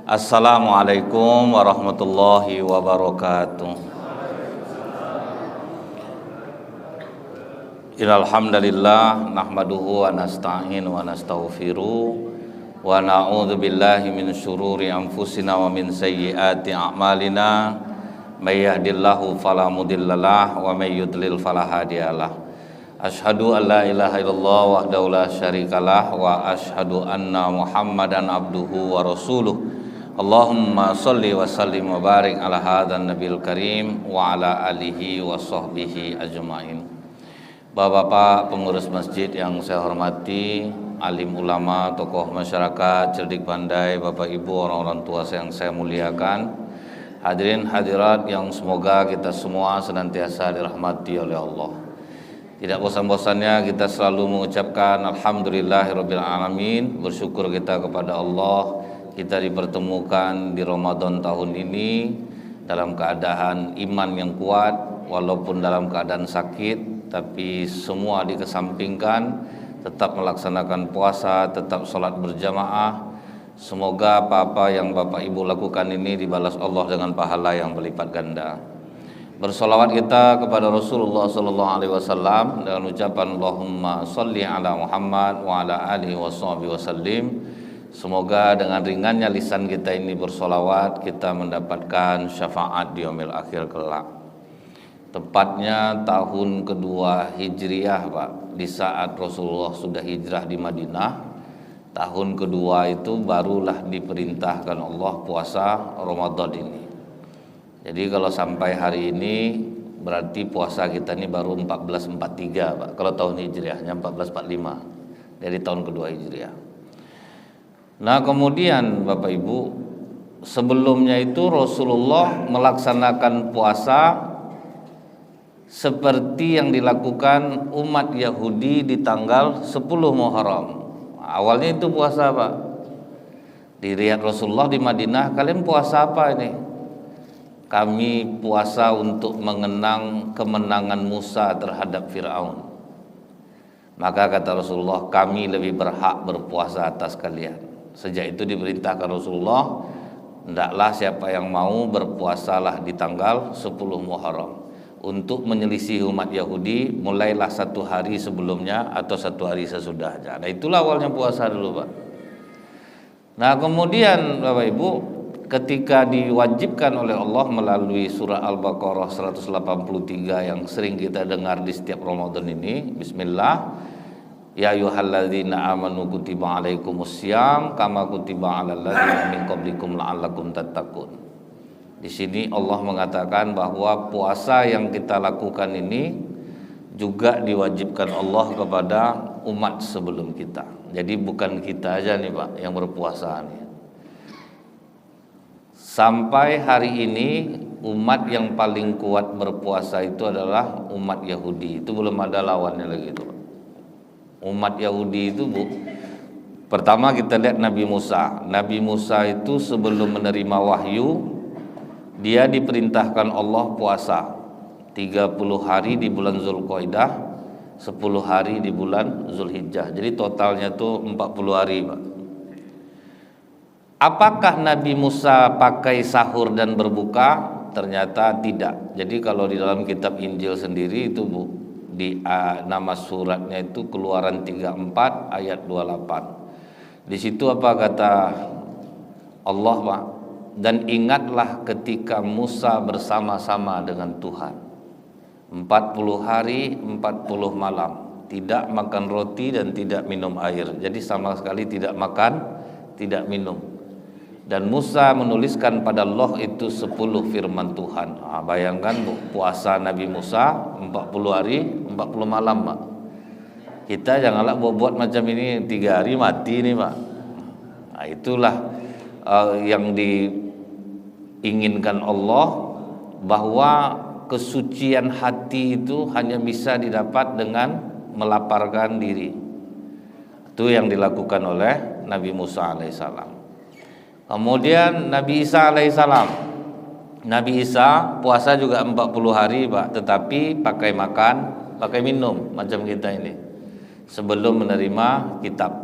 Assalamualaikum warahmatullahi wabarakatuh. Innal hamdalillah nahmaduhu wa nasta'inu wa nastaghfiruh wa na'udzu billahi min syururi anfusina wa min sayyiati a'malina may yahdihillahu fala mudhillalah wa may yudlil fala hadiyalah. Asyhadu an la ilaha illallah wahdahu la syarikalah wa asyhadu anna Muhammadan abduhu wa rasuluh. Allahumma sholli wa sallim wa barik ala hadzal nabiyil karim wa ala alihi wa sahbihi ajmain. Bapak-bapak pengurus masjid yang saya hormati, alim ulama, tokoh masyarakat, cerdik pandai, Bapak Ibu, orang-orang tua yang saya muliakan, hadirin hadirat yang semoga kita semua senantiasa dirahmati oleh Allah. Tidak bosan-bosannya kita selalu mengucapkan alhamdulillahirabbil alamin, bersyukur kita kepada Allah. Kita dipertemukan di Ramadan tahun ini dalam keadaan iman yang kuat, walaupun dalam keadaan sakit, tapi semua dikesampingkan, tetap melaksanakan puasa, tetap sholat berjamaah. Semoga apa-apa yang Bapak Ibu lakukan ini dibalas Allah dengan pahala yang berlipat ganda. Bersolawat kita kepada Rasulullah SAW dengan ucapan Allahumma sholli ala Muhammad wa ala alihi washabihi wasallim. Semoga dengan ringannya lisan kita ini bersolawat, kita mendapatkan syafaat di yaumil akhir kelak. Tepatnya tahun kedua Hijriah, Pak, di saat Rasulullah sudah hijrah di Madinah, tahun kedua itu barulah diperintahkan Allah puasa Ramadan ini. Jadi kalau sampai hari ini berarti puasa kita ini baru 1443, Pak. Kalau tahun Hijriahnya 1445, dari tahun kedua Hijriah. Nah kemudian Bapak Ibu, sebelumnya itu Rasulullah melaksanakan puasa seperti yang dilakukan umat Yahudi di tanggal 10 Muharram. Awalnya itu puasa, Pak. Dilihat Rasulullah di Madinah, kalian puasa apa ini? Kami puasa untuk mengenang kemenangan Musa terhadap Fir'aun. Maka kata Rasulullah, kami lebih berhak berpuasa atas kalian. Sejak itu diperintahkan Rasulullah, hendaklah siapa yang mau berpuasalah di tanggal 10 Muharram. Untuk menyelisih umat Yahudi, mulailah 1 hari sebelumnya atau 1 hari sesudahnya. Nah itulah awalnya puasa dulu, Pak. Nah kemudian Bapak Ibu, ketika diwajibkan oleh Allah melalui surah Al-Baqarah 183 yang sering kita dengar di setiap Ramadan ini, Bismillah, ya ayyuhalladzina amanu kutiba alaikumussyam kama kutiba alal ladzina min qablikum la'allakum tattaqun. Di sini Allah mengatakan bahwa puasa yang kita lakukan ini juga diwajibkan Allah kepada umat sebelum kita. Jadi bukan kita aja nih, Pak, yang berpuasa nih. Sampai hari ini umat yang paling kuat berpuasa itu adalah umat Yahudi. Itu belum ada lawannya lagi itu, Pak. Umat Yahudi itu, Bu, pertama kita lihat Nabi Musa. Nabi Musa itu sebelum menerima wahyu, dia diperintahkan Allah puasa 30 hari di bulan Zulqa'dah, 10 hari di bulan Zulhijjah. Jadi totalnya tuh 40 hari, Pak. Apakah Nabi Musa pakai sahur dan berbuka? Ternyata tidak. Jadi kalau di dalam kitab Injil sendiri itu, Bu, di nama suratnya itu Keluaran 34 ayat 28. Di situ apa kata Allah, Pak? Dan ingatlah ketika Musa bersama-sama dengan Tuhan 40 hari 40 malam, tidak makan roti dan tidak minum air. Jadi sama sekali tidak makan, tidak minum. Dan Musa menuliskan pada loh itu 10 firman Tuhan. Bayangkan, Bu, puasa Nabi Musa 40 hari 40 malam, Pak. Kita janganlah buat macam ini 3 hari mati nih, Pak. Nah itulah yang diinginkan Allah, bahwa kesucian hati itu hanya bisa didapat dengan melaparkan diri. Itu yang dilakukan oleh Nabi Musa alaihissalam. Kemudian Nabi Isa alaihissalam. Nabi Isa puasa juga 40 hari, Pak, tetapi pakai makan, pakai minum macam kita ini sebelum menerima kitab.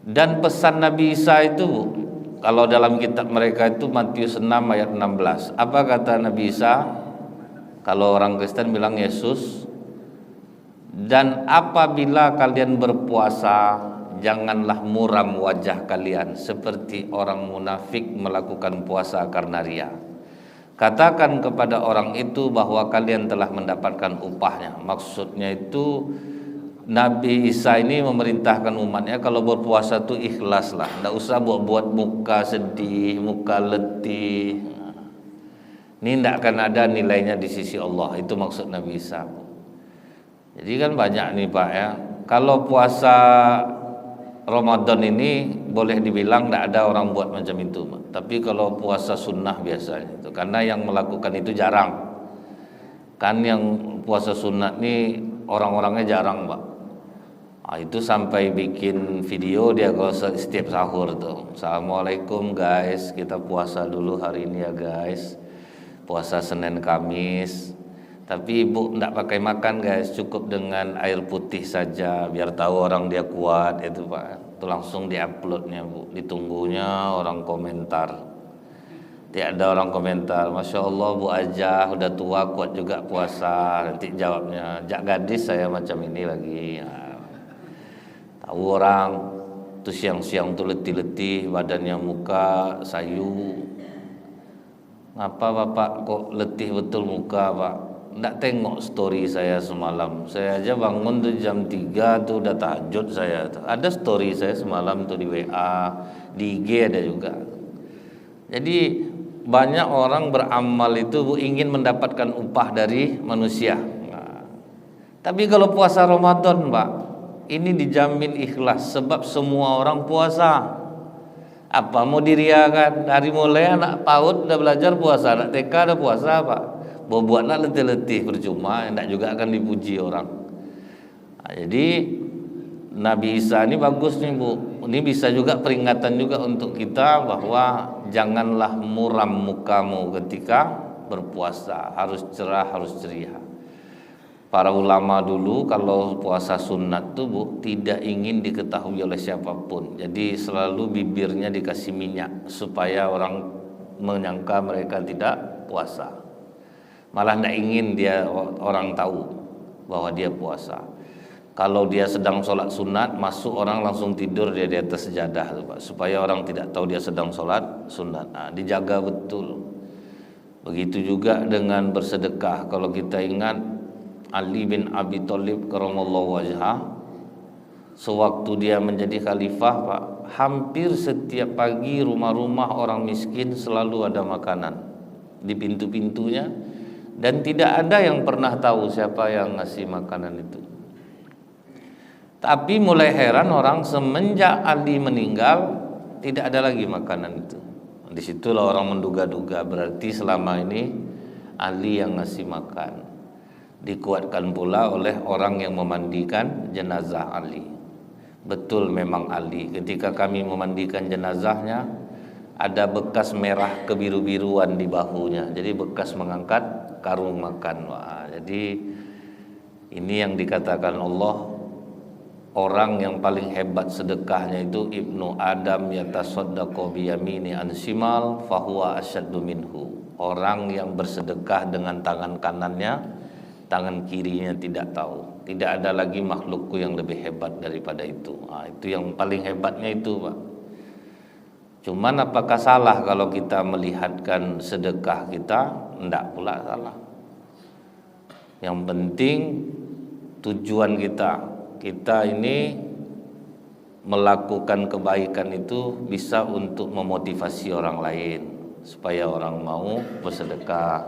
Dan pesan Nabi Isa itu Kalau dalam kitab mereka itu Matius 6 ayat 16. Apa kata Nabi Isa? Kalau orang Kristen bilang Yesus. Dan apabila kalian berpuasa, janganlah muram wajah kalian seperti orang munafik melakukan puasa karena ria. Katakan kepada orang itu bahwa kalian telah mendapatkan upahnya. Maksudnya itu Nabi Isa ini memerintahkan umatnya kalau berpuasa tuh ikhlas lah, tidak usah buat-buat muka sedih, muka letih. Ini tidak akan ada nilainya di sisi Allah. Itu maksud Nabi Isa. Jadi kan banyak nih Pak ya. Kalau puasa Ramadan ini boleh dibilang tidak ada orang buat macam itu Pak. Tapi kalau puasa sunnah biasanya itu, karena yang melakukan itu jarang. Kan yang puasa sunnah ini orang-orangnya jarang Pak. Nah, itu sampai bikin video dia kalau setiap sahur tuh. Assalamualaikum guys, kita puasa dulu hari ini ya guys. Puasa Senin Kamis. Tapi ibu tidak pakai makan guys, cukup dengan air putih saja biar tahu orang dia kuat itu Pak. Itu langsung diuploadnya Bu. Ditunggunya orang komentar. Tidak ada orang komentar, Masya Allah Bu Aja udah tua kuat juga puasa. Nanti jawabnya, jak gadis saya macam ini lagi. Tahu orang tuh siang-siang tuh letih-letih, badannya muka sayu. Ngapa Bapak kok letih betul muka Pak? Nggak tengok story saya semalam. Saya aja bangun tuh jam 3 tuh udah tahajud saya. Ada story saya semalam tuh di WA, di IG ada juga. Jadi banyak orang beramal itu Bu, ingin mendapatkan upah dari manusia. Nah, tapi kalau puasa Ramadan Pak, ini dijamin ikhlas sebab semua orang puasa. Apa mau diriakan? Dari mulai anak PAUD udah belajar puasa, anak TK udah puasa Pak. Buatlah letih-letih percuma, tidak juga akan dipuji orang. Nah, jadi Nabi Isa ini bagus nih Bu. Ini bisa juga peringatan juga untuk kita bahwa janganlah muram mukamu ketika berpuasa, harus cerah, harus ceria. Para ulama dulu kalau puasa sunat tuh Bu, tidak ingin diketahui oleh siapapun. Jadi selalu bibirnya dikasih minyak supaya orang menyangka mereka tidak puasa. Malah tidak ingin dia orang tahu bahwa dia puasa. Kalau dia sedang sholat sunat, masuk orang langsung tidur dia di atas sejadah tuh, Pak, supaya orang tidak tahu dia sedang sholat sunat. Nah, dijaga betul. Begitu juga dengan bersedekah. Kalau kita ingat Ali bin Abi Thalib karamallahu wajhah, sewaktu dia menjadi khalifah Pak, hampir setiap pagi rumah-rumah orang miskin selalu ada makanan di pintu-pintunya. Dan tidak ada yang pernah tahu siapa yang ngasih makanan itu. Tapi mulai heran orang semenjak Ali meninggal tidak ada lagi makanan itu. Disitulah orang menduga-duga berarti selama ini Ali yang ngasih makan. Dikuatkan pula oleh orang yang memandikan jenazah Ali. Betul memang Ali. Ketika kami memandikan jenazahnya ada bekas merah kebiru-biruan di bahunya. Jadi bekas mengangkat karung makan. Wah, jadi ini yang dikatakan Allah, orang yang paling hebat sedekahnya itu Ibnu Adam yatasaddaqu biyamini an shimal fahuwa asyaddu minhu. Orang yang bersedekah dengan tangan kanannya, tangan kirinya tidak tahu. Tidak ada lagi makhlukku yang lebih hebat daripada itu. Nah, itu yang paling hebatnya itu Pak. Cuman apakah salah kalau kita melihatkan sedekah kita? Enggak pula salah. Yang penting tujuan kita ini melakukan kebaikan itu bisa untuk memotivasi orang lain supaya orang mau bersedekah.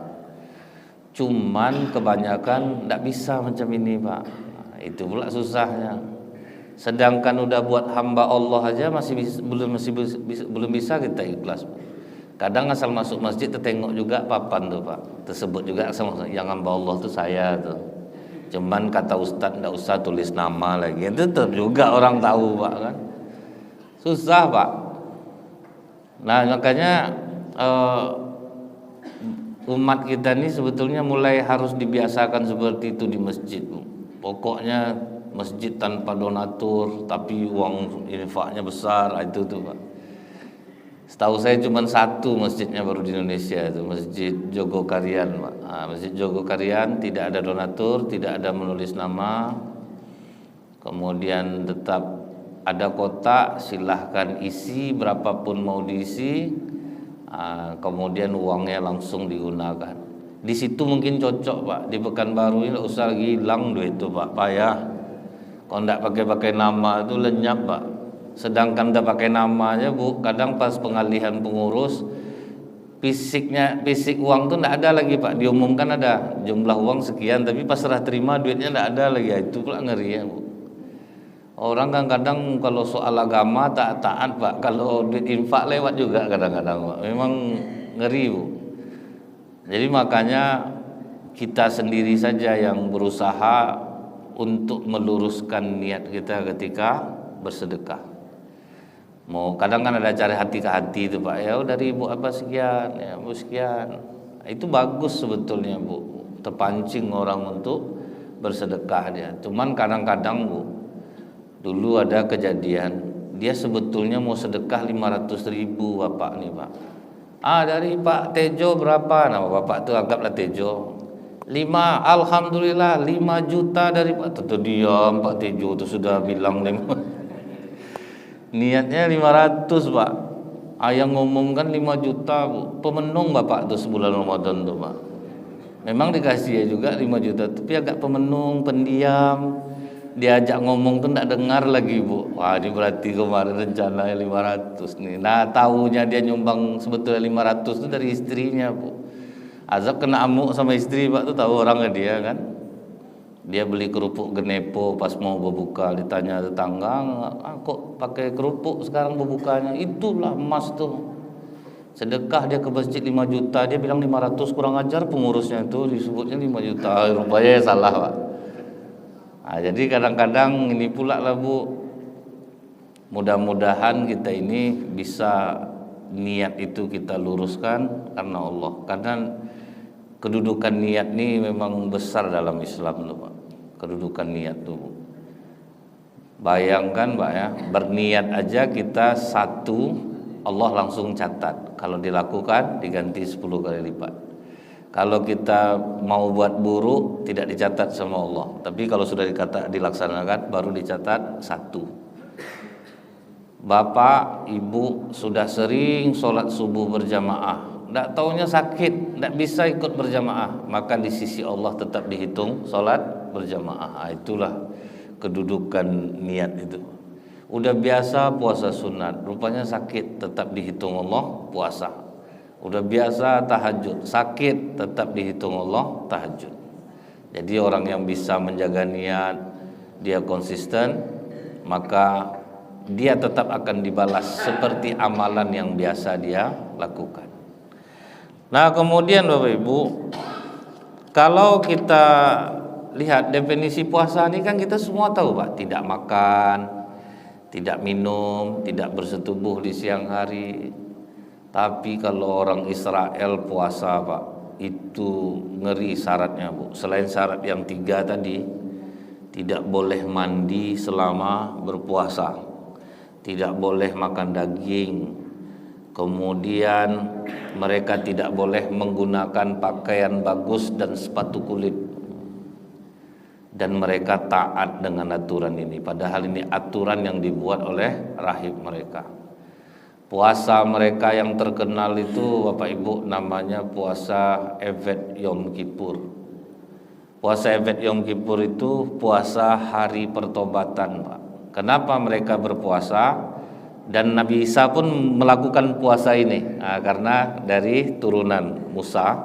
Cuman kebanyakan enggak bisa macam ini Pak. Nah, itu pula susahnya. Sedangkan udah buat hamba Allah aja belum bisa kita ikhlas. Kadang asal masuk masjid tertengok juga papan tuh Pak, tersebut juga asal yang hamba Allah tuh saya tuh. Cuman kata Ustadz nggak usah tulis nama lagi, itu tetap juga orang tahu Pak kan. Susah Pak. Nah makanya umat kita ini sebetulnya mulai harus dibiasakan seperti itu di masjid. Pokoknya masjid tanpa donatur tapi uang infaknya besar, itu tuh Pak. Setahu saya cuma satu masjidnya baru di Indonesia, itu Masjid Jogokarian, Pak. Nah, Masjid Jogokarian tidak ada donatur, tidak ada menulis nama. Kemudian tetap ada kotak, silahkan isi berapapun mau diisi. Kemudian uangnya langsung digunakan. Di situ mungkin cocok, Pak. Di Pekanbaru ini usah hilang duit itu, Pak. Payah. Kalau enggak pakai nama itu lenyap, Pak. Sedangkan udah pakai namanya, Bu, kadang pas pengalihan pengurus fisik uang tuh enggak ada lagi, Pak. Diumumkan ada jumlah uang sekian, tapi pas serah terima duitnya enggak ada lagi. Itu pula ngeri ya, Bu. Orang kan kadang kalau soal agama taat, Pak. Kalau duit infak lewat juga kadang-kadang, Pak. Memang ngeri, Bu. Jadi makanya kita sendiri saja yang berusaha untuk meluruskan niat kita ketika bersedekah. Mau kadang kan ada cari hati ke hati itu, Pak. Ya dari ibu apa sekian, ya bu sekian. Itu bagus sebetulnya, Bu. Terpancing orang untuk bersedekah dia. Cuman kadang-kadang, Bu, dulu ada kejadian, dia sebetulnya mau sedekah 500.000 Bapak nih, Pak. Dari Pak Tejo berapa? Nama Bapak tuh anggaplah Tejo. 5, alhamdulillah 5 juta dari Pak. Tentu diam Pak Tejo tuh sudah bilang 5. Niatnya 500, Pak. Ayah ngomongkan 5 juta, Bu. Pemenung Bapak tuh sebulan Ramadan tuh, Pak. Memang dikasih ya juga 5 juta, tapi agak pemenung, pendiam. Diajak ngomong tuh enggak dengar lagi, Bu. Wah, ini berarti kemarin rencananya 500 nih. Nah, tahunya dia nyumbang sebetulnya 500 itu dari istrinya, Bu. Azab kena amuk sama istri, Pak, tuh tahu orangnya dia kan. Dia beli kerupuk Genepo pas mau berbuka, ditanya tetangga, kok pakai kerupuk sekarang berbukanya? Itulah emas tuh. Sedekah dia ke masjid 5 juta, dia bilang 500, kurang ajar pengurusnya itu disebutnya 5 juta. Rupanya salah, Pak. Jadi kadang-kadang ini pula lah, Bu. Mudah-mudahan kita ini bisa niat itu kita luruskan karena Allah. Karena kedudukan niat ini memang besar dalam Islam tuh, Pak. Kedudukan niat tuh. Bayangkan, Pak ya, berniat aja kita satu, Allah langsung catat. Kalau dilakukan diganti 10 kali lipat. Kalau kita mau buat buruk tidak dicatat sama Allah. Tapi kalau sudah dilaksanakan baru dicatat 1. Bapak, Ibu sudah sering sholat subuh berjamaah, tidak taunya sakit, tidak bisa ikut berjamaah, maka di sisi Allah tetap dihitung sholat berjamaah. Itulah kedudukan niat itu. Udah biasa puasa sunat, rupanya sakit, tetap dihitung Allah puasa. Udah biasa tahajud, sakit, tetap dihitung Allah tahajud. Jadi orang yang bisa menjaga niat, dia konsisten, maka dia tetap akan dibalas seperti amalan yang biasa dia lakukan. Nah, kemudian Bapak Ibu, kalau kita lihat definisi puasa ini kan kita semua tahu, Pak, tidak makan, tidak minum, tidak bersetubuh di siang hari. Tapi kalau orang Israel puasa, Pak, itu ngeri syaratnya, Bu. Selain syarat yang 3 tadi, tidak boleh mandi selama berpuasa, tidak boleh makan daging, kemudian mereka tidak boleh menggunakan pakaian bagus dan sepatu kulit, dan mereka taat dengan aturan ini. Padahal ini aturan yang dibuat oleh rahib mereka. Puasa mereka yang terkenal itu, Bapak Ibu, namanya puasa Evet Yom Kippur. Puasa Evet Yom Kippur itu puasa hari pertobatan, Pak. Kenapa mereka berpuasa? Dan Nabi Isa pun melakukan puasa ini karena dari turunan Musa.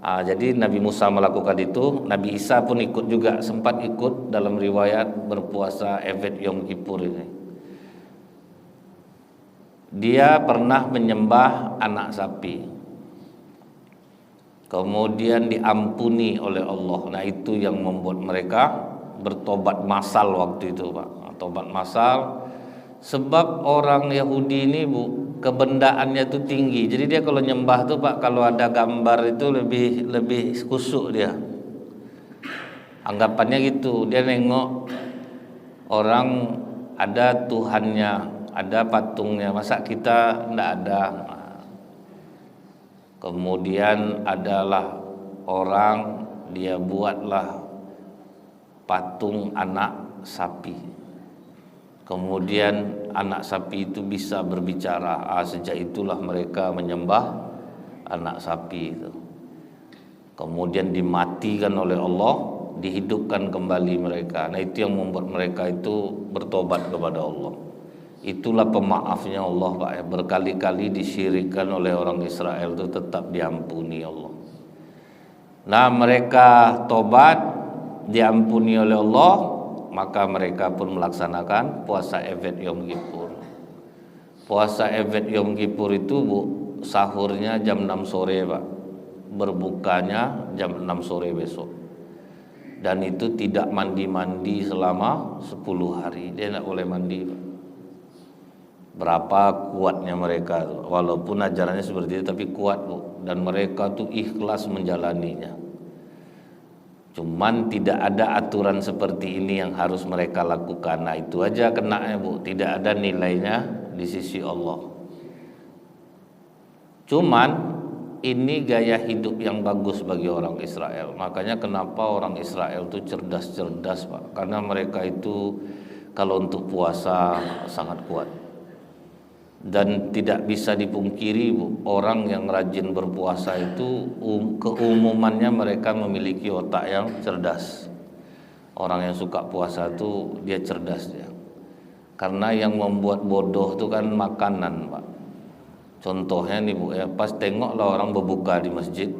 Jadi Nabi Musa melakukan itu, Nabi Isa pun ikut juga, sempat ikut dalam riwayat berpuasa Evet Yom Kippur ini. Dia pernah menyembah anak sapi, kemudian diampuni oleh Allah. Nah, itu yang membuat mereka bertobat massal waktu itu, Pak. Tobat massal. Sebab orang Yahudi ini, Bu, kebendaannya itu tinggi. Jadi dia kalau nyembah tuh, Pak, kalau ada gambar itu lebih khusyuk dia. Anggapannya gitu. Dia nengok orang ada Tuhannya ada patungnya, masa kita enggak ada. Kemudian adalah orang dia buatlah patung anak sapi. Kemudian anak sapi itu bisa berbicara. Sejak itulah mereka menyembah anak sapi itu. Kemudian dimatikan oleh Allah, dihidupkan kembali mereka. Nah, itu yang membuat mereka itu bertobat kepada Allah. Itulah pemaafnya Allah, Pak. Berkali-kali disyirikkan oleh orang Israel itu tetap diampuni Allah. Nah, mereka tobat, diampuni oleh Allah, maka mereka pun melaksanakan puasa Evet Yom Kippur. Puasa Evet Yom Kippur itu, Bu, sahurnya jam 6 sore, Pak. Berbukanya jam 6 sore besok. Dan itu tidak mandi-mandi selama 10 hari. Dia tidak boleh mandi, Pak. Berapa kuatnya mereka, walaupun ajarannya seperti itu tapi kuat, Bu, dan mereka tuh ikhlas menjalaninya. Cuman tidak ada aturan seperti ini yang harus mereka lakukan. Nah, itu aja kenanya, Bu, tidak ada nilainya di sisi Allah. Cuman ini gaya hidup yang bagus bagi orang Israel. Makanya kenapa orang Israel itu cerdas-cerdas, Pak, karena mereka itu kalau untuk puasa sangat kuat. Dan tidak bisa dipungkiri, Bu, orang yang rajin berpuasa itu keumumannya mereka memiliki otak yang cerdas. Orang yang suka puasa itu dia cerdas dia. Karena yang membuat bodoh itu kan makanan, Pak. Contohnya nih, Bu, ya, pas tengoklah orang berbuka di masjid,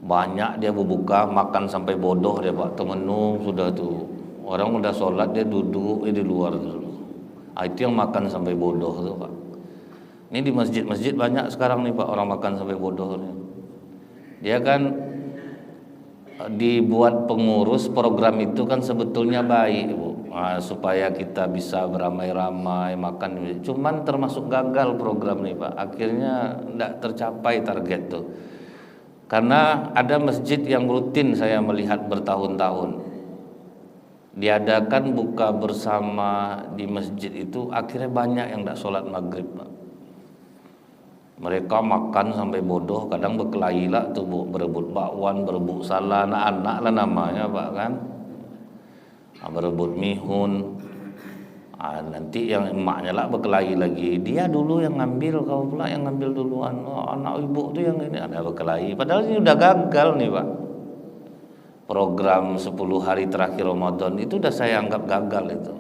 banyak dia berbuka makan sampai bodoh dia, Pak. Temenung sudah tuh. Orang udah sholat dia duduk di luar dulu. Itu yang makan sampai bodoh tuh, Pak. Ini di masjid-masjid banyak sekarang nih, Pak, orang makan sampai bodoh nih. Dia kan dibuat pengurus program itu kan sebetulnya baik, Bu, supaya kita bisa beramai-ramai makan. Cuman termasuk gagal program nih, Pak. Akhirnya tidak tercapai target tuh. Karena ada masjid yang rutin saya melihat bertahun-tahun diadakan buka bersama di masjid itu, akhirnya banyak yang tidak sholat maghrib, Pak. Mereka makan sampai bodoh, kadang berkelahi lah tuh, Bu, berebut bakwan, berebut salah, anak-anak lah namanya, Pak, kan. Berebut mihun. Nanti yang emaknya lah berkelahi lagi. Dia dulu yang ngambil, kau pula yang ngambil duluan. Anak ibu tuh yang ini, ada berkelahi. Padahal ini udah gagal nih, Pak. Program 10 hari terakhir Ramadan itu udah saya anggap gagal itu.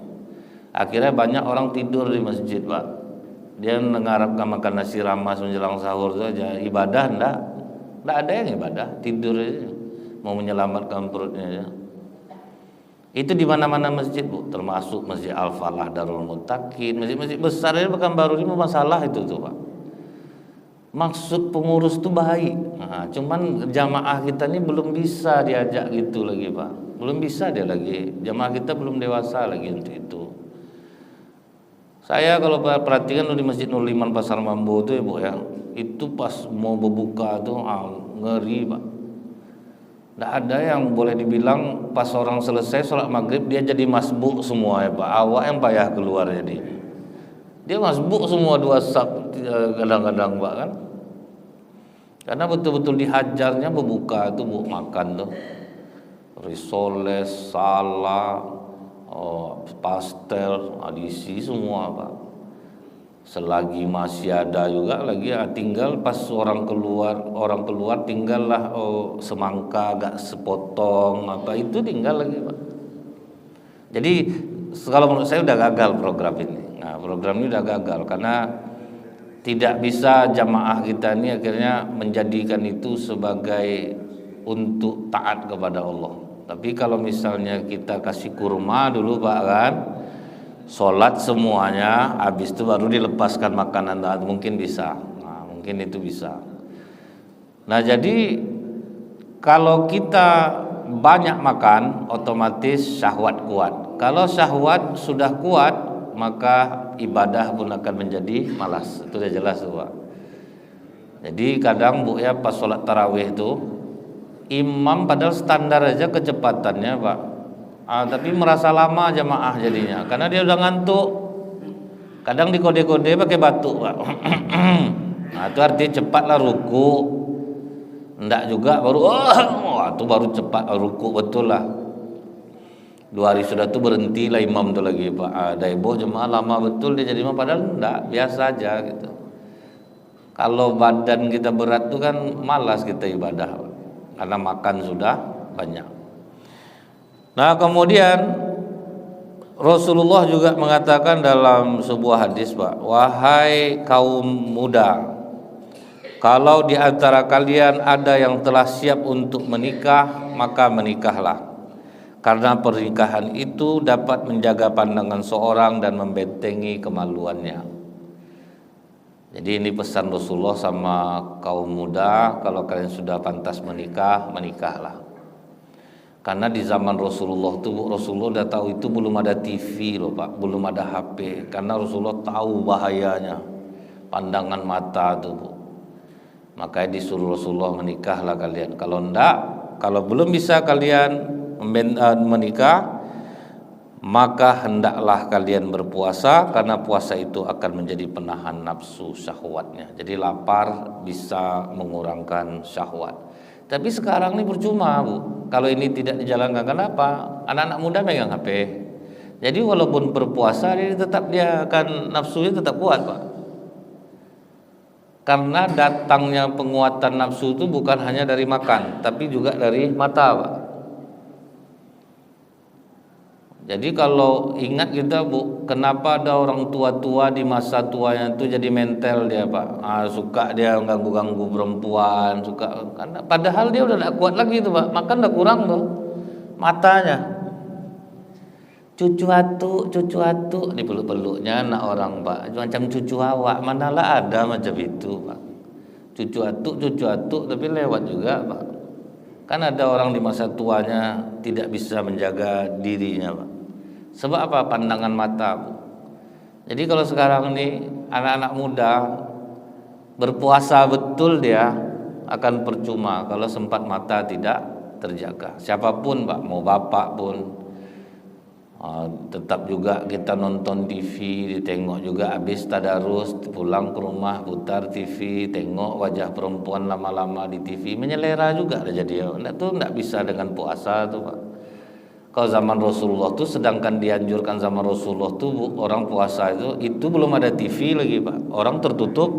Akhirnya banyak orang tidur di masjid, Pak. Dia mengharapkan makan nasi ramas menjelang sahur itu aja. Ibadah enggak ada yang ibadah, tidur aja, mau menyelamatkan perutnya aja. Itu di mana-mana masjid, Bu, termasuk Masjid Al-Falah Darul Muttaqin, masjid-masjid besar ini Pekanbaru ini masalah itu tuh, Pak. Maksud pengurus itu baik. Nah, cuman jamaah kita ini belum bisa diajak gitu lagi, Pak. Belum bisa dia lagi. Jamaah kita belum dewasa lagi untuk itu. Saya kalau perhatikan di Masjid Nur Liman Pasar Mambo itu, ya, Bu, ya, itu pas mau berbuka tuh ngeri, Pak. Tidak ada yang boleh dibilang pas orang selesai sholat maghrib dia jadi masbuk semua, ya, Pak. Awak yang payah keluar jadi. Dia masbuk semua 2 sab kadang-kadang, Pak, kan. Karena betul-betul dihajarnya berbuka itu, Bu, makan tuh. Risoles, salad, pastel, diisi semua, Pak. Selagi masih ada juga lagi, tinggal pas orang keluar tinggallah semangka agak sepotong apa itu tinggal lagi, Pak. Jadi kalau menurut saya udah gagal program ini. Nah, program ini udah gagal karena tidak bisa jamaah kita ini akhirnya menjadikan itu sebagai untuk taat kepada Allah. Tapi kalau misalnya kita kasih kurma dulu, Pak, kan, sholat semuanya, habis itu baru dilepaskan makanan, mungkin bisa. Nah, mungkin itu bisa. Nah, jadi kalau kita banyak makan, otomatis syahwat kuat. Kalau syahwat sudah kuat, maka ibadah pun akan menjadi malas. Itu sudah jelas, Pak. Jadi kadang, Bu, ya, pas sholat tarawih itu imam padahal standar aja kecepatannya, Pak, tapi merasa lama jamaah jadinya karena dia udah ngantuk. Kadang dikode-kode pakai batu, Pak. Nah, itu artinya cepatlah ruku. Enggak juga baru itu baru cepat ruku betul lah. 2 hari sudah tuh berhenti lah imam tuh lagi, Pak. Ada ibu jemaah lama betul dia jadi imam, padahal enggak, biasa aja gitu. Kalau badan kita berat tuh kan malas kita ibadah, Pak. Karena makan sudah banyak. Nah, kemudian Rasulullah juga mengatakan dalam sebuah hadis, Pak, wahai kaum muda, kalau di antara kalian ada yang telah siap untuk menikah, maka menikahlah. Karena pernikahan itu dapat menjaga pandangan seorang dan membentengi kemaluannya. Jadi ini pesan Rasulullah sama kaum muda, kalau kalian sudah pantas menikah, menikahlah. Karena di zaman Rasulullah udah tahu itu belum ada TV loh, Pak, belum ada HP. Karena Rasulullah tahu bahayanya pandangan mata itu, Bu. Makanya disuruh Rasulullah, menikahlah kalian. Kalau belum bisa kalian menikah, maka hendaklah kalian berpuasa, karena puasa itu akan menjadi penahan nafsu syahwatnya. Jadi lapar bisa mengurangkan syahwat. Tapi sekarang ini percuma, Bu. Kalau ini tidak dijalankan, kenapa? Anak-anak muda megang HP. Jadi walaupun berpuasa dia akan nafsunya tetap kuat, Pak. Karena datangnya penguatan nafsu itu bukan hanya dari makan, tapi juga dari mata, Pak. Jadi kalau ingat kita, Bu, kenapa ada orang tua-tua di masa tuanya itu jadi mental dia, Pak. Suka dia ganggu-ganggu perempuan, karena padahal dia udah tidak kuat lagi itu, Pak. Makan udah kurang tuh matanya. Cucu atu di peluk-peluknya anak orang, Pak. Macam cucu awak, manalah ada macam itu, Pak. Cucu atu tapi lewat juga, Pak. Kan ada orang di masa tuanya tidak bisa menjaga dirinya, Pak. Sebab apa? Pandangan mata, Bu. Jadi kalau sekarang ini anak-anak muda berpuasa betul, dia akan percuma kalau sempat mata tidak terjaga. Siapapun, Pak, mau bapak pun, tetap juga kita nonton TV, ditengok juga habis tadarus, pulang ke rumah putar TV, tengok wajah perempuan lama-lama di TV, menyelera juga jadi. Itu enggak bisa dengan puasa tuh, Pak. Kalau zaman Rasulullah tuh, sedangkan dianjurkan zaman Rasulullah tuh, Bu, orang puasa itu belum ada TV lagi, Pak. Orang tertutup.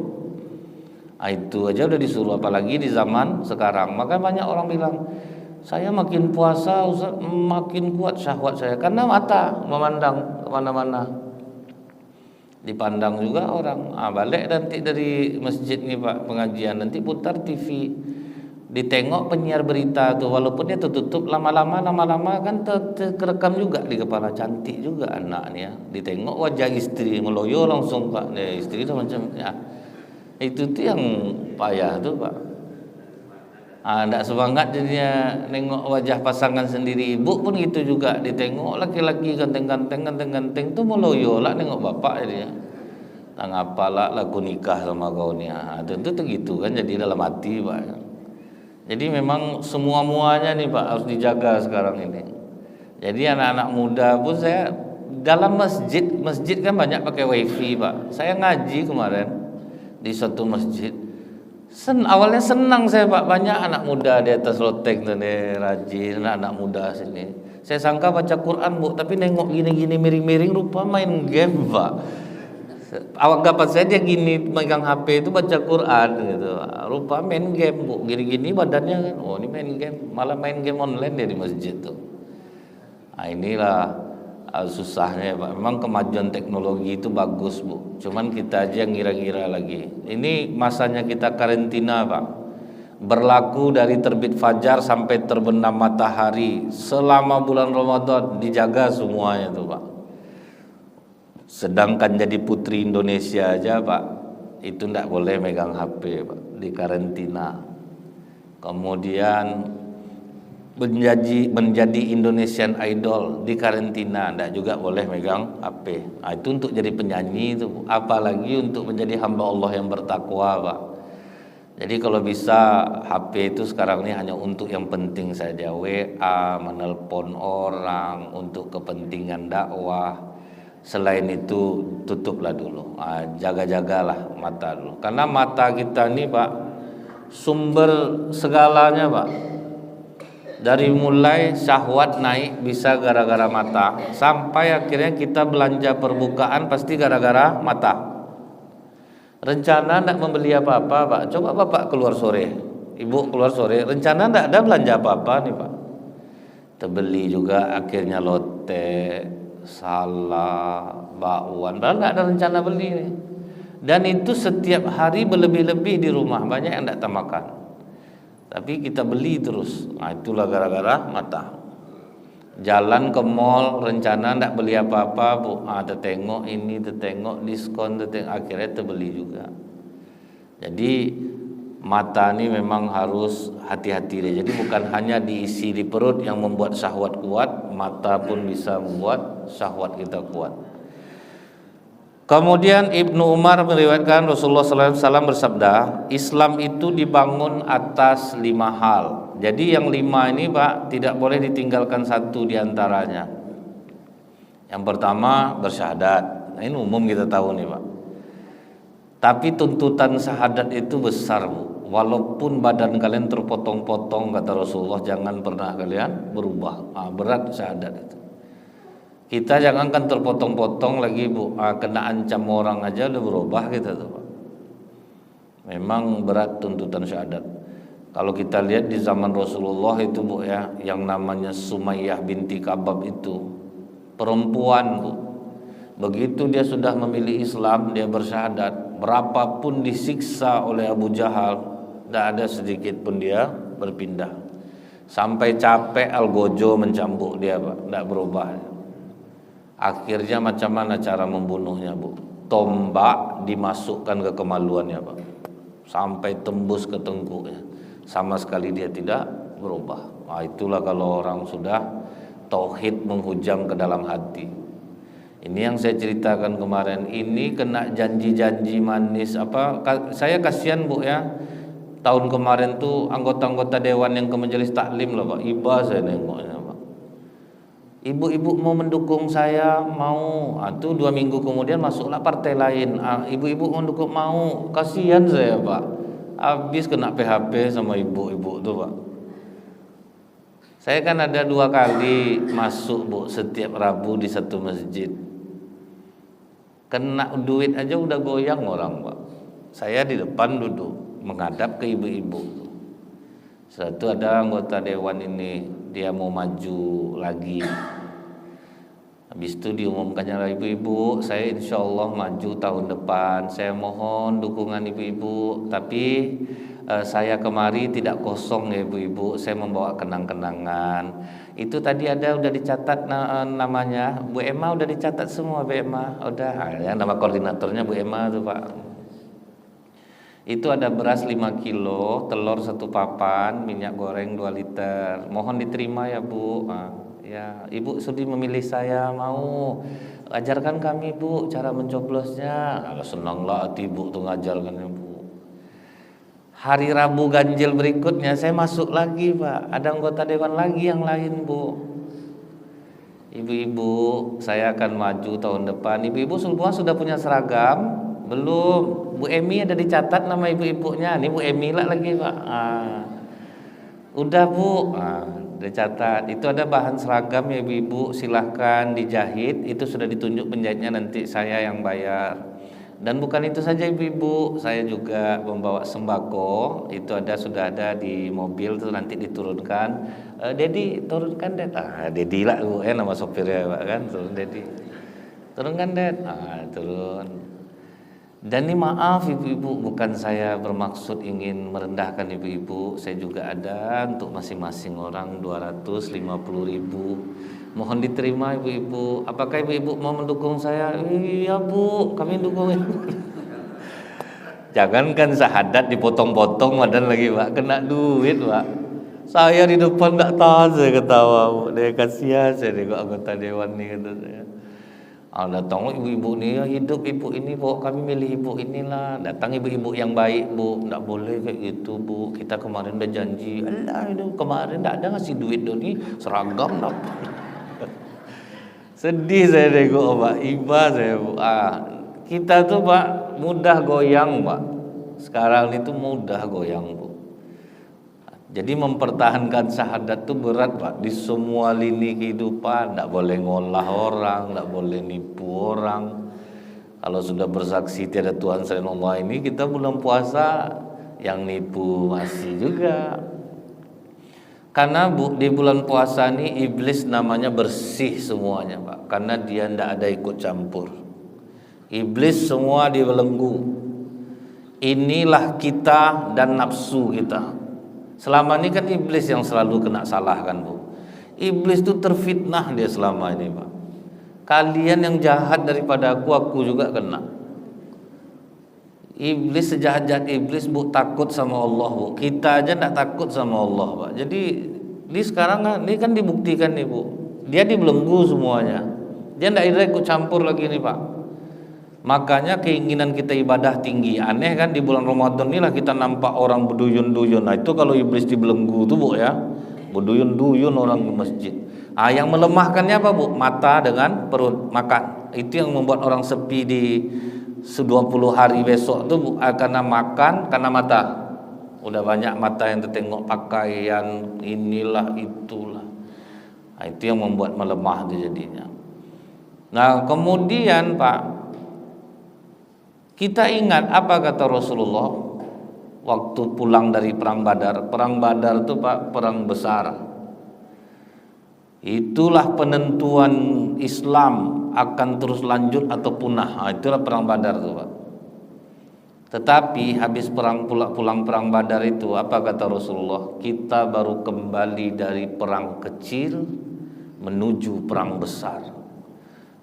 Itu aja udah disuruh, apalagi di zaman sekarang. Maka banyak orang bilang, saya makin puasa Ustaz, makin kuat syahwat saya, karena mata memandang kemana-mana. Dipandang juga orang. Balik nanti dari masjid nih, Pak, pengajian, nanti putar TV, ditengok penyiar berita tuh, walaupun dia tertutup, lama-lama kan terekam juga di kepala. Cantik juga anak nih ya. Ditengok wajah istri, meloyo langsung, Pak. Istri itu macam ya. Itu tuh yang payah tuh, Pak. Ndak semangat jadinya nengok wajah pasangan sendiri. Ibu pun gitu juga, ditengok laki-laki ganteng-ganteng tuh meloyo lah nengok bapak dia. Lah ngapalah lagu nikah sama kau nih. Tentu gitu kan, jadi dalam hati, Pak. Jadi memang semua-muanya nih, Pak, harus dijaga sekarang ini. Jadi anak-anak muda pun, saya dalam masjid kan banyak pakai wifi, Pak. Saya ngaji kemarin di suatu masjid. Awalnya senang saya, Pak, banyak anak muda di atas loteng tuh nih, rajin anak muda sini. Saya sangka baca Quran, Bu, tapi nengok gini-gini miring-miring, rupa main game, Pak. Anggapan saya dia gini megang HP itu baca Quran gitu. Rupa main game, Bu. Gini-gini badannya kan. Oh, ini main game, malah main game online dia di masjid tuh. Inilah susahnya, Pak. Memang kemajuan teknologi itu bagus, Bu. Cuman kita aja ngira-ngira lagi. Ini masanya kita karantina, Pak. Berlaku dari terbit fajar sampai terbenam matahari selama bulan Ramadan, dijaga semuanya tuh, Pak. Sedangkan jadi putri Indonesia aja, Pak, itu tidak boleh megang HP, Pak, di karantina. Kemudian menjadi Indonesian Idol di karantina, tidak juga boleh megang HP. Itu untuk jadi penyanyi itu, apalagi untuk menjadi hamba Allah yang bertakwa, Pak. Jadi kalau bisa HP itu sekarang ini hanya untuk yang penting saja, WA, menelpon orang, untuk kepentingan dakwah. Selain itu tutuplah dulu, jaga-jagalah mata dulu. Karena mata kita ini Pak, sumber segalanya Pak. Dari mulai syahwat naik bisa gara-gara mata, sampai akhirnya kita belanja perbukaan pasti gara-gara mata. Rencana tidak membeli apa-apa Pak, coba Bapak keluar sore, Ibu keluar sore, rencana tidak ada belanja apa-apa nih Pak. Terbeli juga akhirnya lote, salah, bakwan, padahal tidak ada rencana beli nih. Dan itu setiap hari berlebih-lebih di rumah, banyak yang tidak makan. Tapi kita beli terus. Nah, itulah gara-gara mata. Jalan ke mall, rencana tidak beli apa-apa, Bu. Tertengok ini, tertengok diskon, akhirnya terbeli juga. Jadi mata ini memang harus hati-hati deh. Jadi bukan hanya diisi di perut yang membuat syahwat kuat, mata pun bisa membuat syahwat kita kuat. Kemudian Ibnu Umar meriwayatkan Rasulullah SAW bersabda, Islam itu dibangun atas 5 hal. Jadi yang 5 ini Pak, tidak boleh ditinggalkan satu diantaranya. Yang pertama bersyahadat. Nah, ini umum kita tahu nih Pak. Tapi tuntutan syahadat itu besar Bu. Walaupun badan kalian terpotong-potong, kata Rasulullah, jangan pernah kalian berubah. Berat syahadat itu. Kita jangankan terpotong-potong lagi Bu, kena ancam orang aja udah berubah kita tuh Pak. Memang berat tuntutan syahadat. Kalau kita lihat di zaman Rasulullah itu Bu ya, yang namanya Sumayyah binti Kabab itu perempuan Bu. Begitu dia sudah memilih Islam, dia bersyahadat, berapapun disiksa oleh Abu Jahal, tidak ada sedikit pun dia berpindah. Sampai capek Algojo mencambuk dia Pak, tidak berubah. Akhirnya macam mana cara membunuhnya Bu? Tombak dimasukkan ke kemaluannya Pak, sampai tembus ke tengkuknya. Sama sekali dia tidak berubah. Nah, itulah kalau orang sudah tauhid menghujam ke dalam hati. Ini yang saya ceritakan kemarin. Ini kena janji-janji manis apa? Saya kasihan Bu ya. Tahun kemarin tuh anggota-anggota dewan yang ke majelis taklim loh Pak. Iba saya nengoknya Pak. Ibu-ibu mau mendukung saya, mau. Itu 2 minggu kemudian masuklah partai lain. Ibu-ibu mendukung, mau. Kasihan saya Pak. Habis kena PHP sama ibu-ibu tuh Pak. Saya kan ada 2 kali masuk Bu, setiap Rabu di satu masjid. Kena duit aja udah goyang orang Pak. Saya di depan duduk menghadap ke ibu-ibu. Setelah itu ada anggota dewan ini, dia mau maju lagi. Habis itu diumumkannya, ibu-ibu, saya insya Allah maju tahun depan. Saya mohon dukungan ibu-ibu. Tapi saya kemari tidak kosong ya ibu-ibu. Saya membawa kenang-kenangan. Itu tadi ada udah dicatat namanya. Bu Emma udah dicatat semua Bu Emma. Udah. Ya, nama koordinatornya Bu Emma tuh Pak. Itu ada beras 5 kilo, telur 1 papan, minyak goreng 2 liter. Mohon diterima ya Bu. Ya, Ibu sudi memilih saya, mau ajarkan kami Bu cara mencoblosnya. Kalau senanglah hati Ibu tuh ngajarkan ya Bu. Hari Rabu ganjil berikutnya saya masuk lagi Pak. Ada anggota dewan lagi yang lain Bu. Ibu-ibu, saya akan maju tahun depan. Ibu-ibu semua sudah punya seragam? Belum. Bu Emi ada dicatat nama ibu-ibunya. Ini Bu Emi lah lagi Pak. Udah Bu. Dicatat. Itu ada bahan seragam ya ibu-ibu, silahkan dijahit. Itu sudah ditunjuk penjahitnya, nanti saya yang bayar. Dan bukan itu saja ibu-ibu, saya juga membawa sembako. Itu sudah ada di mobil tuh, nanti diturunkan. Dedi turunkan Ded. Dedi lah Bu, nama sopirnya Pak kan, turun Dedi. Turunkan Ded. Turun. Dan ini maaf ibu-ibu, bukan saya bermaksud ingin merendahkan ibu-ibu. Saya juga ada untuk masing-masing orang 250.000. Mohon diterima ibu-ibu. Apakah ibu-ibu mau mendukung saya? Iya Bu, kami dukung ibu. Jangankan syahadat dipotong-potong badan lagi Pak, kena duit Pak. Saya di depan gak tahan, saya ketawa Bu. Dia kasihan saya dengan anggota dewan nih, kata saya. Datang ibu-ibu nih, hidup ibu ini Bu, kami milih ibu inilah. Datang ibu-ibu yang baik Bu, enggak boleh kayak gitu Bu, kita kemarin udah janji. Alah itu kemarin enggak ada ngasih duit doni seragam dapat. Sedih saya tengok Pak, iba saya Bu. Kita tuh Pak mudah goyang Pak. Sekarang itu mudah goyang Bu. Jadi mempertahankan syahadat itu berat Pak. Di semua lini kehidupan, tidak boleh ngolah orang, tidak boleh nipu orang. Kalau sudah bersaksi tiada Tuhan selain Allah ini, kita bulan puasa yang nipu masih juga. Karena Bu, di bulan puasa ini iblis namanya bersih semuanya Pak. Karena dia tidak ada ikut campur. Iblis semua dibelenggu. Inilah kita dan nafsu kita. Selama ini kan iblis yang selalu kena salah kan Bu. Iblis itu terfitnah dia selama ini Pak. Kalian yang jahat daripada aku juga kena. Iblis sejahat-jahat iblis Bu takut sama Allah Bu. Kita aja tidak takut sama Allah Pak. Jadi ini sekarang ini kan dibuktikan nih Bu. Dia dibelenggu semuanya. Dia tidak ikut campur lagi nih Pak. Makanya keinginan kita ibadah tinggi. Aneh kan di bulan Ramadan inilah kita nampak orang berduyun-duyun. Nah itu kalau iblis dibelenggu tuh Bu ya. Berduyun-duyun orang ke masjid. Yang melemahkannya apa Bu? Mata dengan perut makan. Itu yang membuat orang sepi di 20 hari besok tuh karena makan, karena mata. Udah banyak mata yang tertengok pakaian, inilah itulah. Nah, itu yang membuat melemah jadinya. Nah kemudian Pak, kita ingat apa kata Rasulullah waktu pulang dari perang Badar. Perang Badar itu Pak perang besar. Itulah penentuan Islam akan terus lanjut atau punah. Itulah perang Badar itu Pak. Tetapi habis pulang perang Badar itu apa kata Rasulullah? Kita baru kembali dari perang kecil menuju perang besar.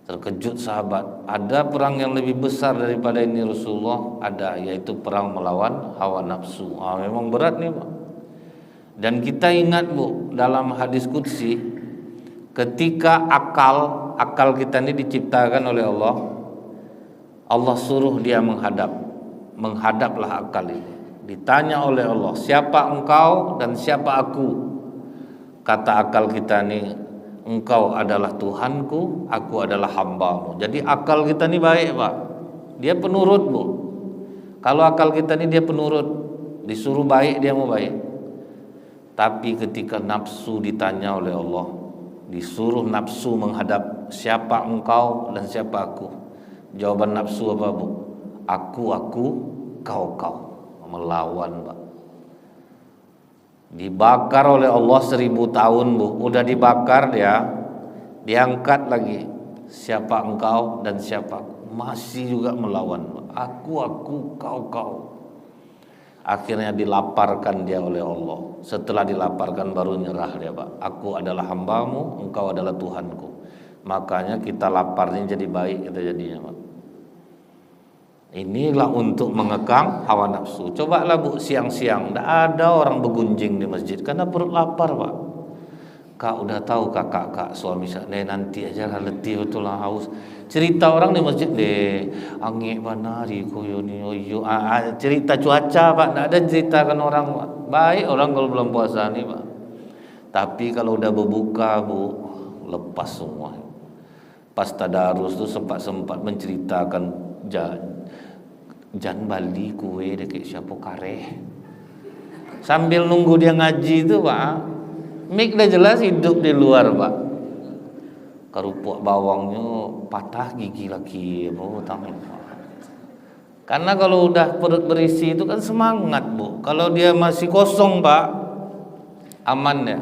Terkejut sahabat. Ada perang yang lebih besar daripada ini Rasulullah? Ada, yaitu perang melawan hawa nafsu. Memang berat nih Pak. Dan kita ingat Bu, dalam hadis qudsi, ketika akal kita ini diciptakan oleh Allah, Allah suruh dia menghadaplah akal ini. Ditanya oleh Allah, siapa engkau dan siapa aku? Kata akal kita ini, engkau adalah Tuhanku, aku adalah hambamu. Jadi akal kita ini baik Pak, dia penurut Bu. Kalau akal kita ini dia penurut, disuruh baik dia mau baik. Tapi ketika nafsu ditanya oleh Allah, disuruh nafsu menghadap, siapa engkau dan siapa aku? Jawaban nafsu apa Bu? Aku, kau. Melawan Pak. Dibakar oleh Allah 1000 tahun Bu. Udah dibakar dia, diangkat lagi. Siapa engkau dan siapa aku? Masih juga melawan Pak. Aku, kau. Akhirnya dilaparkan dia oleh Allah. Setelah dilaparkan baru nyerah dia Pak. Aku adalah hambamu, engkau adalah Tuhanku. Makanya kita laparnya jadi baik kita jadinya Pak. Inilah untuk mengekang hawa nafsu. Cobalah Bu siang-siang, tidak ada orang bergunjing di masjid karena perut lapar Pak. Kak udah tahu kakak suami saya nanti aja lah letih betul lah haus. Cerita orang di masjid deh, angin banari koyoni oyo. Cerita cuaca Pak, tidak ada ceritakan orang Pak. Baik orang kalau belum puasa nih Pak. Tapi kalau udah berbuka Bu, lepas semua. Pas tadarus tuh sempat menceritakan jan Bali kue deket siapa kareh. Sambil nunggu dia ngaji itu Pak, mik udah jelas hidup di luar Pak. Kerupuk bawangnya patah gigi lagi tahu. Karena kalau udah perut berisi itu kan semangat Bu. Kalau dia masih kosong Pak, aman ya.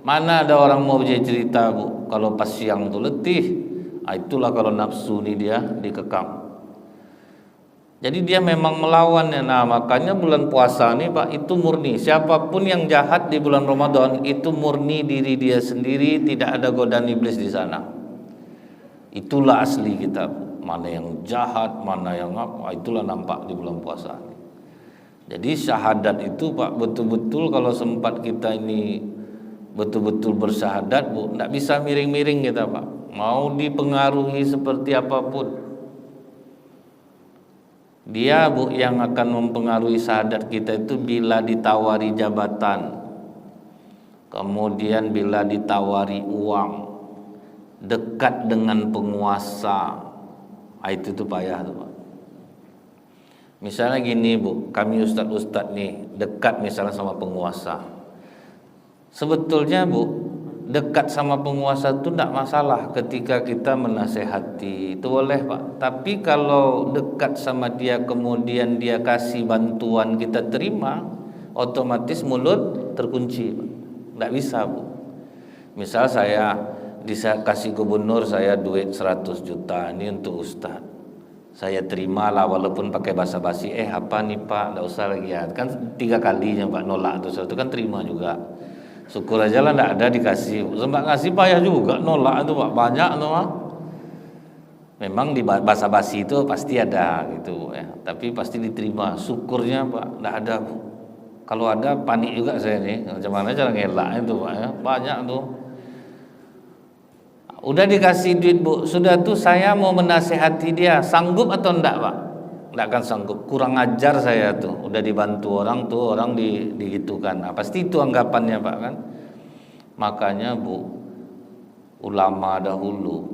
Mana ada orang mau jadi cerita Bu, kalau pas siang tuh letih. Itulah kalau nafsu ini dia dikekang. Jadi dia memang melawannya. Nah makanya bulan puasa ini Pak itu murni. Siapapun yang jahat di bulan Ramadan itu murni diri dia sendiri, tidak ada godaan iblis di sana. Itulah asli kita. Mana yang jahat, mana yang apa, itulah nampak di bulan puasa. Jadi syahadat itu Pak betul-betul kalau sempat kita ini betul-betul bersyahadat Bu, tidak bisa miring-miring kita Pak. Mau dipengaruhi seperti apapun, dia Bu yang akan mempengaruhi syahadat kita itu bila ditawari jabatan, kemudian bila ditawari uang, dekat dengan penguasa, itu tuh payah tuh Pak. Misalnya gini Bu, kami ustadz-ustadz nih dekat misalnya sama penguasa. Sebetulnya Bu, dekat sama penguasa itu tidak masalah ketika kita menasehati, itu boleh Pak. Tapi kalau dekat sama dia kemudian dia kasih bantuan kita terima, otomatis mulut terkunci Pak. Tidak bisa Bu. Misal saya kasih gubernur saya duit 100 juta ini untuk ustadz, saya terimalah walaupun pakai basa-basi, apa nih Pak, tidak usah lagi ya. Kan 3 kalinya Pak nolak itu kan terima juga. Syukur aja lah tidak ada dikasih. Sempat ngasih payah juga nolak itu Pak, banyak tuh Pak. Memang di basa-basi itu pasti ada gitu ya, tapi pasti diterima. Syukurnya Pak tidak ada Bu. Kalau ada panik juga saya nih, macam mana cara ngelak itu Pak ya, banyak tuh. Udah dikasih duit Bu, sudah tuh saya mau menasehati dia, sanggup atau enggak Pak? Enggak akan sanggup, kurang ajar saya tuh. Udah dibantu orang tuh, orang digitukan. Nah, pasti itu anggapannya Pak kan. Makanya Bu, ulama dahulu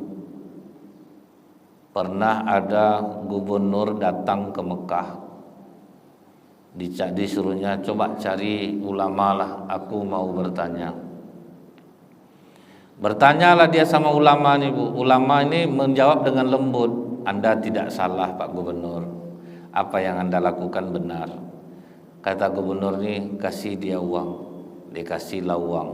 pernah ada gubernur datang ke Mekah, disuruhnya coba cari ulama lah, aku mau bertanya. Bertanyalah dia sama ulama nih Bu. Ulama ini menjawab dengan lembut, Anda tidak salah Pak Gubernur, apa yang Anda lakukan benar. Kata gubernur nih, kasih dia uang. Dikasihlah uang.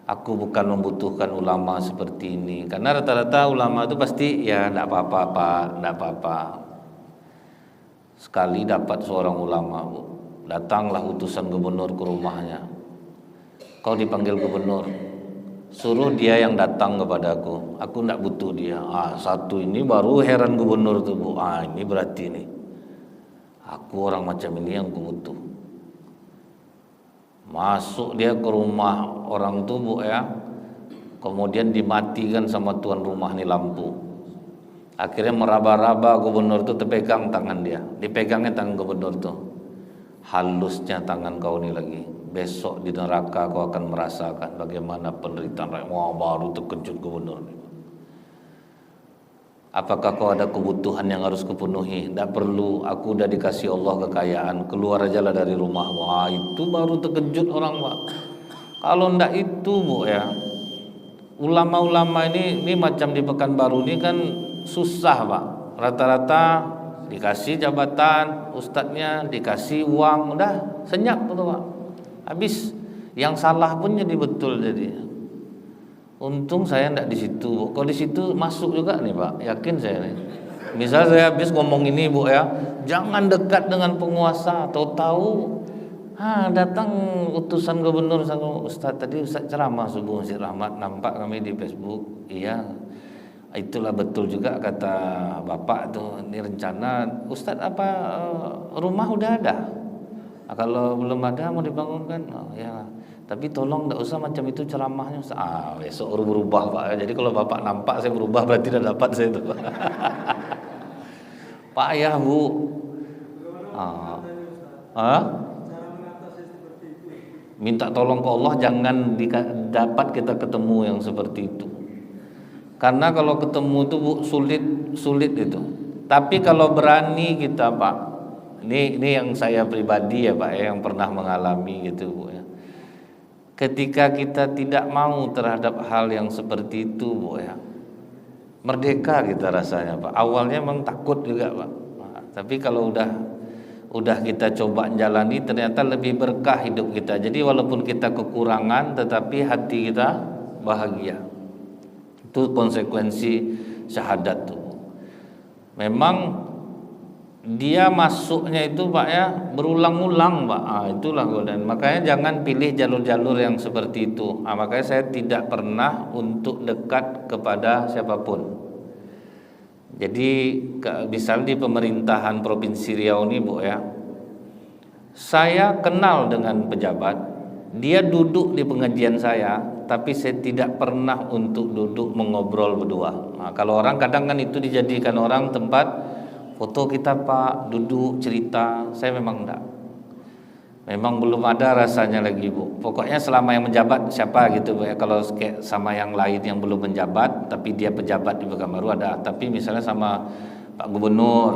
Aku bukan membutuhkan ulama seperti ini, karena rata-rata ulama itu pasti ya tidak apa-apa Pak, tidak apa-apa. Sekali dapat seorang ulama Bu, datanglah utusan gubernur ke rumahnya. Kau dipanggil gubernur, suruh dia yang datang kepadaku, aku tidak butuh dia. Satu ini baru heran gubernur tuh Bu, ini berarti nih aku orang macam ini yang aku butuh. Masuk dia ke rumah orang tuh Bu ya, kemudian dimatikan sama tuan rumah nih lampu. Akhirnya meraba-raba gubernur tuh, terpegang tangan dia, dipegangnya tangan gubernur tuh. Halusnya tangan kau nih lagi, besok di neraka kau akan merasakan bagaimana penderitaan rakyat. Wah, baru terkejut gubernur. Apakah kau ada kebutuhan yang harus kupenuhi? Tidak perlu, aku udah dikasih Allah kekayaan, keluar aja lah dari rumah. Wah, itu baru terkejut orang Pak. Kalau ndak itu Bu ya, ulama-ulama ini macam di Pekanbaru ini kan susah Pak. Rata-rata dikasih jabatan, ustadznya dikasih uang, udah senyap gitu Pak. Habis, yang salah pun jadi betul jadi. Untung saya enggak di situ. Kalau di situ masuk juga nih Pak, yakin saya nih. Misal saya habis ngomong ini Bu ya, jangan dekat dengan penguasa. Tahu-tahu datang utusan gubernur sama Ustaz tadi, Ustaz ceramah subuh Masjid Rahmat, nampak kami di Facebook. Iya, itulah betul juga kata Bapak tuh, ini rencana Ustaz apa rumah udah ada. Kalau belum ada mau dibangunkan, ya. Tapi tolong tidak usah macam itu ceramahnya. Besok berubah Pak. Jadi kalau Bapak nampak saya berubah berarti tidak dapat saya itu. Pak ya Bu. Minta tolong ke Allah, jangan dapat kita ketemu yang seperti itu. Karena kalau ketemu itu Bu, sulit itu. Tapi kalau berani kita Pak, ini yang saya pribadi ya Pak yang pernah mengalami gitu Bu ya. Ketika kita tidak mau terhadap hal yang seperti itu Bu ya, merdeka kita rasanya Pak. Awalnya memang takut juga Pak. Tapi kalau udah kita coba jalani, ternyata lebih berkah hidup kita. Jadi walaupun kita kekurangan, tetapi hati kita bahagia. Itu konsekuensi syahadat tuh. Memang dia masuknya itu Pak ya berulang-ulang Pak. Itulah dan makanya jangan pilih jalur-jalur yang seperti itu. Makanya saya tidak pernah untuk dekat kepada siapapun. Jadi misalnya di pemerintahan Provinsi Riau ini Bu ya, saya kenal dengan pejabat, dia duduk di pengajian saya, tapi saya tidak pernah untuk duduk mengobrol berdua. Kalau orang kadang kan itu dijadikan orang tempat foto kita Pak, duduk cerita, saya memang enggak. Memang belum ada rasanya lagi Bu. Pokoknya selama yang menjabat siapa gitu Bu ya. Kalau sama yang lain yang belum menjabat tapi dia pejabat di Pekanbaru ada. Tapi misalnya sama Pak Gubernur,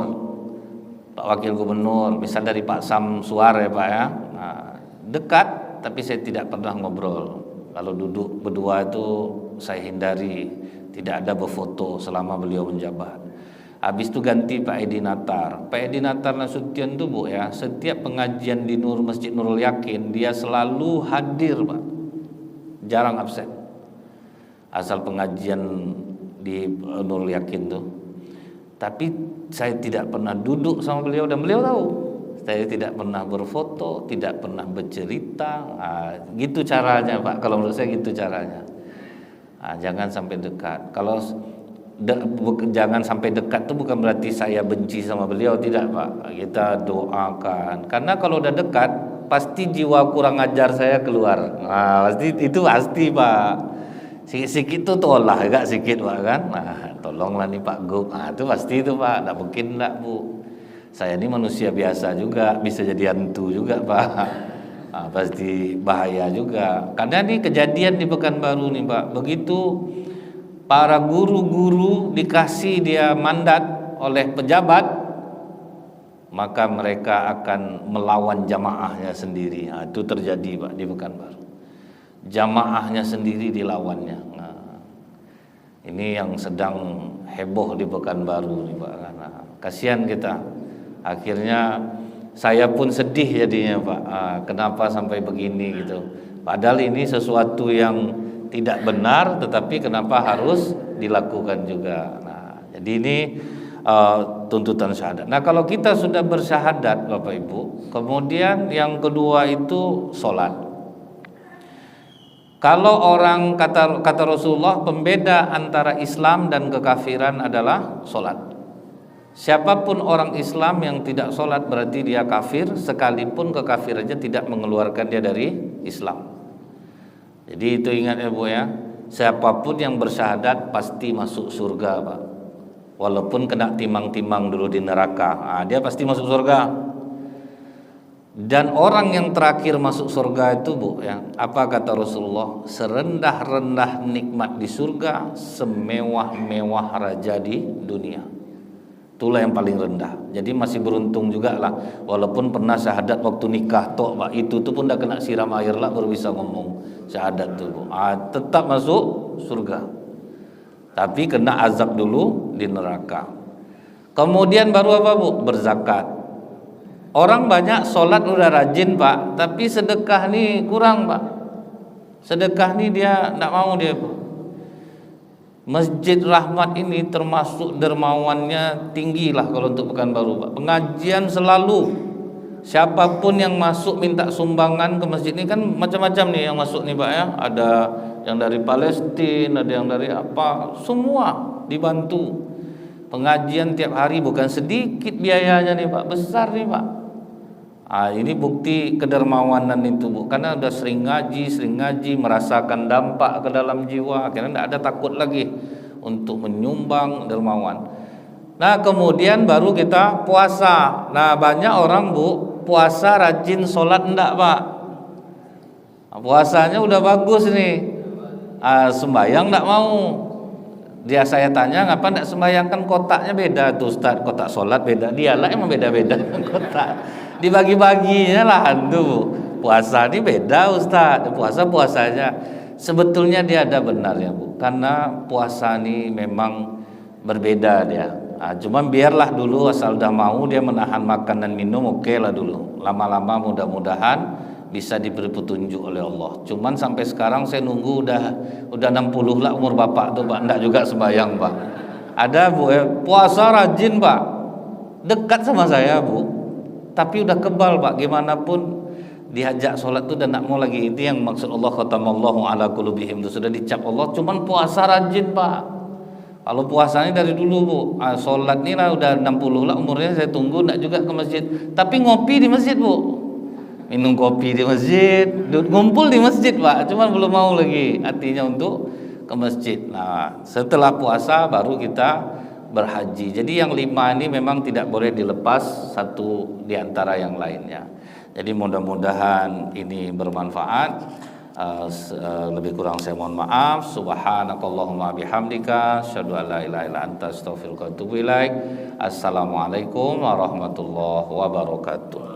Pak Wakil Gubernur, misal dari Pak Sam Suar ya Pak ya. Nah, dekat tapi saya tidak pernah ngobrol. Kalau duduk berdua itu saya hindari, tidak ada berfoto selama beliau menjabat. Habis itu ganti Pak Edi Natar. Pak Edi Natar Nasution itu Bu ya, setiap pengajian di Masjid Nurul Yakin dia selalu hadir Pak, jarang absen. Asal pengajian di Nurul Yakin tuh. Tapi saya tidak pernah duduk sama beliau dan beliau tahu. Saya tidak pernah berfoto, tidak pernah bercerita. Gitu caranya Pak. Kalau menurut saya gitu caranya. Jangan sampai dekat. Kalau jangan sampai dekat itu bukan berarti saya benci sama beliau, tidak Pak. Kita doakan. Karena kalau udah dekat pasti jiwa kurang ajar saya keluar. Pasti itu pasti Pak. Sikit-sikit tuh tolak agak sedikit Pak kan. Tolonglah nih Pak Gub. Itu pasti itu Pak. Enggak mungkin enggak Bu. Saya ini manusia biasa juga, bisa jadi hantu juga Pak. Pasti bahaya juga. Karena ini kejadian di Pekanbaru nih Pak. Begitu para guru-guru dikasih dia mandat oleh pejabat, maka mereka akan melawan jamaahnya sendiri. Itu terjadi Pak di Pekanbaru. Jamaahnya sendiri dilawannya. Ini yang sedang heboh di Pekanbaru nih Pak. Kasihan kita. Akhirnya saya pun sedih jadinya Pak. Kenapa sampai begini gitu. Padahal ini sesuatu yang tidak benar, tetapi kenapa harus dilakukan juga. Jadi ini tuntutan syahadat. Kalau kita sudah bersyahadat Bapak Ibu, kemudian yang kedua itu sholat. Kalau orang kata Rasulullah, pembeda antara Islam dan kekafiran adalah sholat. Siapapun orang Islam yang tidak sholat berarti dia kafir, sekalipun kekafirannya tidak mengeluarkan dia dari Islam. Jadi itu ingat ya Bu ya, siapapun yang bersyahadat pasti masuk surga Pak. Walaupun kena timang-timang dulu di neraka, dia pasti masuk surga. Dan orang yang terakhir masuk surga itu Bu ya, apa kata Rasulullah? Serendah-rendah nikmat di surga, semewah-mewah raja di dunia. Itulah yang paling rendah. Jadi masih beruntung juga lah. Walaupun pernah syahadat waktu nikah tok Pak, itu tuh pun dah kena siram air lah baru bisa ngomong syahadat tuh Bu. Tetap masuk surga. Tapi kena azab dulu di neraka. Kemudian baru apa Bu? Berzakat. Orang banyak sholat udah rajin Pak, tapi sedekah nih kurang Pak. Sedekah nih dia enggak mau dia Bu. Masjid Rahmat ini termasuk dermawannya tinggi lah kalau untuk Pekanbaru Pak. Pengajian selalu, siapapun yang masuk minta sumbangan ke masjid ini kan macam-macam nih yang masuk nih Pak ya. Ada yang dari Palestina, ada yang dari apa, semua dibantu. Pengajian tiap hari bukan sedikit biayanya nih Pak, besar nih Pak. Ini bukti kedermawanan itu Bu. Karena udah sering ngaji, merasakan dampak ke dalam jiwa, akhirnya tidak ada takut lagi untuk menyumbang, dermawan. Kemudian baru kita puasa. Banyak orang Bu puasa rajin, sholat enggak Pak. Puasanya udah bagus nih, sembahyang enggak mau. Dia saya tanya ngapa enggak sembahyang, kan kotaknya beda tuh Ustaz, kotak sholat beda, dialah emang beda-beda kotak. Dibagi-baginya lah tuh. Puasa ini beda Ustaz, puasanya sebetulnya dia ada benarnya Bu, karena puasa ini memang berbeda dia. Cuma biarlah dulu, asal udah mau dia menahan makan dan minum, oke lah dulu. Lama-lama mudah-mudahan bisa diberi petunjuk oleh Allah. Cuman sampai sekarang saya nunggu udah 60 lah umur bapak tuh Pak, enggak juga sembahyang Pak. Ada Bu puasa rajin Pak, dekat sama saya Bu, tapi udah kebal Pak, gimana pun diajak sholat tuh dan nak mau lagi. Itu yang maksud Allah, khatamallahu ala qulubihim, itu sudah dicap Allah. Cuman puasa rajin Pak. Kalau puasanya dari dulu Bu, sholat nih lah udah 60 lah umurnya, saya tunggu enggak juga ke masjid. Tapi ngopi di masjid Bu, minum kopi di masjid, ngumpul di masjid Pak, cuman belum mau lagi hatinya untuk ke masjid. Setelah puasa baru kita berhaji. Jadi yang 5 ini memang tidak boleh dilepas satu di antara yang lainnya. Jadi mudah-mudahan ini bermanfaat. Lebih kurang saya mohon maaf. Subhanakallahumma bihamdika asyhadu an la ilaha illa anta astaghfiruka wa atubu ilaik. Assalamualaikum warahmatullahi wabarakatuh.